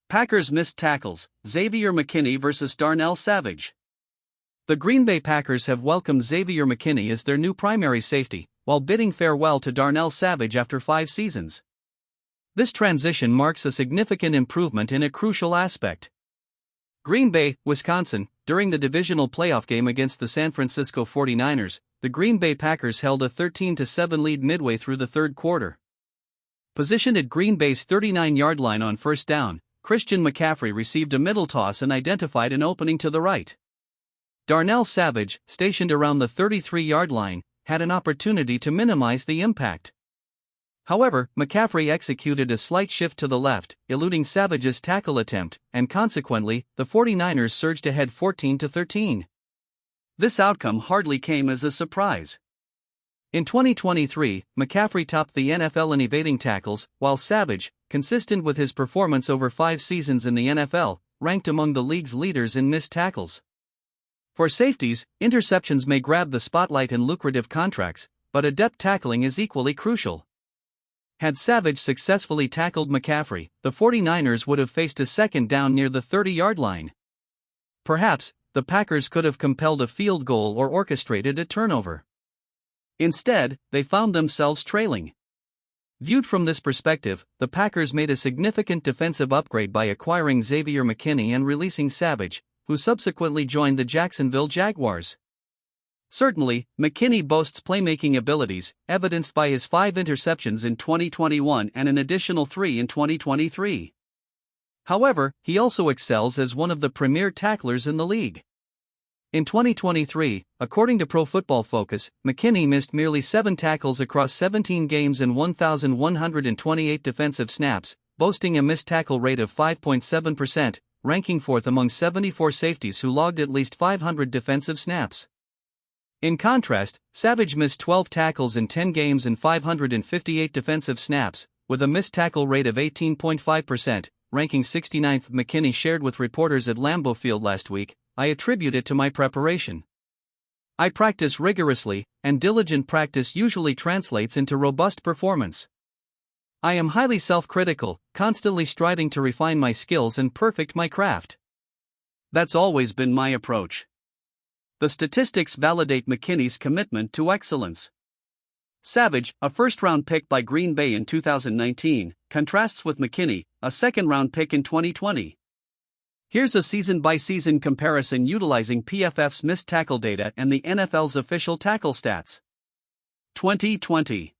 Packers missed tackles, Xavier McKinney vs. Darnell Savage. The Green Bay Packers have welcomed Xavier McKinney as their new primary safety, while bidding farewell to Darnell Savage after 5 seasons. This transition marks a significant improvement in a crucial aspect. Green Bay, Wisconsin. During the divisional playoff game against the San Francisco 49ers, the Green Bay Packers held a 13-7 lead midway through the third quarter. Positioned at Green Bay's 39-yard line on first down, Christian McCaffrey received a middle toss and identified an opening to the right. Darnell Savage, stationed around the 33-yard line, had an opportunity to minimize the impact. However, McCaffrey executed a slight shift to the left, eluding Savage's tackle attempt, and consequently, the 49ers surged ahead 14-13. This outcome hardly came as a surprise. In 2023, McCaffrey topped the NFL in evading tackles, while Savage, consistent with his performance over 5 seasons in the NFL, ranked among the league's leaders in missed tackles. For safeties, interceptions may grab the spotlight in lucrative contracts, but adept tackling is equally crucial. Had Savage successfully tackled McCaffrey, the 49ers would have faced a second down near the 30-yard line. Perhaps, the Packers could have compelled a field goal or orchestrated a turnover. Instead, they found themselves trailing. Viewed from this perspective, the Packers made a significant defensive upgrade by acquiring Xavier McKinney and releasing Savage, who subsequently joined the Jacksonville Jaguars. Certainly, McKinney boasts playmaking abilities, evidenced by his 5 interceptions in 2021 and an additional 3 in 2023. However, he also excels as one of the premier tacklers in the league. In 2023, according to Pro Football Focus, McKinney missed merely 7 tackles across 17 games and 1,128 defensive snaps, boasting a missed tackle rate of 5.7%, ranking 4th among 74 safeties who logged at least 500 defensive snaps. In contrast, Savage missed 12 tackles in 10 games and 558 defensive snaps, with a missed tackle rate of 18.5%, ranking 69th. McKinney shared with reporters at Lambeau Field last week, "I attribute it to my preparation. I practice rigorously, and diligent practice usually translates into robust performance. I am highly self-critical, constantly striving to refine my skills and perfect my craft. That's always been my approach." The statistics validate McKinney's commitment to excellence. Savage, a first-round pick by Green Bay in 2019, contrasts with McKinney, a second-round pick in 2020. Here's a season-by-season comparison utilizing PFF's missed tackle data and the NFL's official tackle stats. 2020.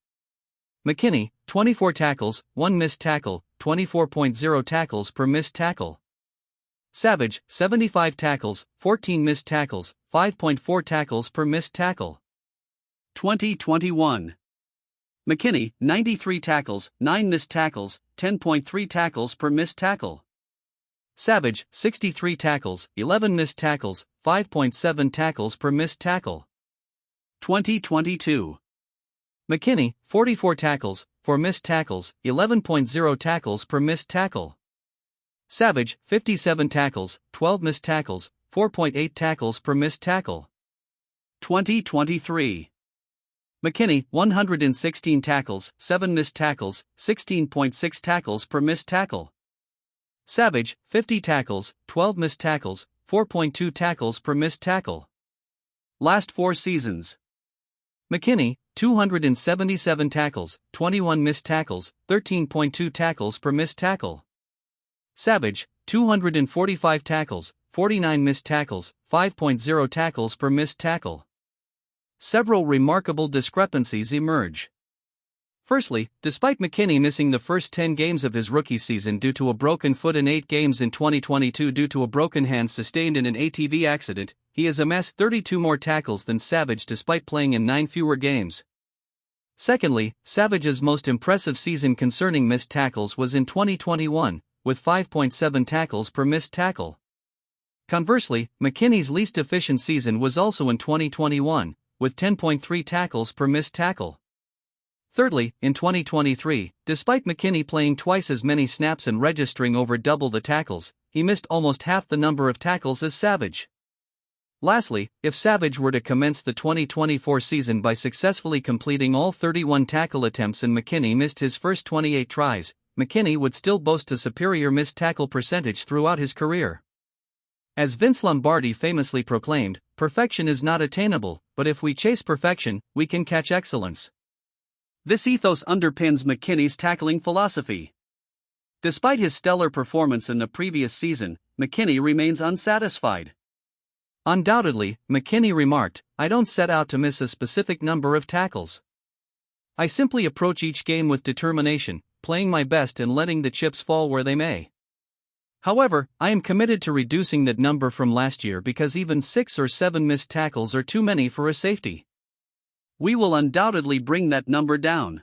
McKinney, 24 tackles, 1 missed tackle, 24.0 tackles per missed tackle. Savage, 75 tackles, 14 missed tackles, 5.4 tackles per missed tackle. 2021. McKinney, 93 tackles, 9 missed tackles, 10.3 tackles per missed tackle. Savage, 63 tackles, 11 missed tackles, 5.7 tackles per missed tackle. 2022. McKinney, 44 tackles, 4 missed tackles, 11.0 tackles per missed tackle. Savage, 57 tackles, 12 missed tackles, 4.8 tackles per missed tackle. 2023. McKinney, 116 tackles, 7 missed tackles, 16.6 tackles per missed tackle. Savage, 50 tackles, 12 missed tackles, 4.2 tackles per missed tackle. Last 4 seasons. McKinney, 277 tackles, 21 missed tackles, 13.2 tackles per missed tackle. Savage, 245 tackles, 49 missed tackles, 5.0 tackles per missed tackle. Several remarkable discrepancies emerge. Firstly, despite McKinney missing the first 10 games of his rookie season due to a broken foot and 8 games in 2022 due to a broken hand sustained in an ATV accident, he has amassed 32 more tackles than Savage despite playing in 9 fewer games. Secondly, Savage's most impressive season concerning missed tackles was in 2021, with 5.7 tackles per missed tackle. Conversely, McKinney's least efficient season was also in 2021, with 10.3 tackles per missed tackle. Thirdly, in 2023, despite McKinney playing twice as many snaps and registering over double the tackles, he missed almost half the number of tackles as Savage. Lastly, if Savage were to commence the 2024 season by successfully completing all 31 tackle attempts and McKinney missed his first 28 tries, McKinney would still boast a superior missed tackle percentage throughout his career. As Vince Lombardi famously proclaimed, perfection is not attainable, but if we chase perfection, we can catch excellence. This ethos underpins McKinney's tackling philosophy. Despite his stellar performance in the previous season, McKinney remains unsatisfied. Undoubtedly, McKinney remarked, "I don't set out to miss a specific number of tackles. I simply approach each game with determination, playing my best and letting the chips fall where they may. However, I am committed to reducing that number from last year because even 6 or 7 missed tackles are too many for a safety. We will undoubtedly bring that number down."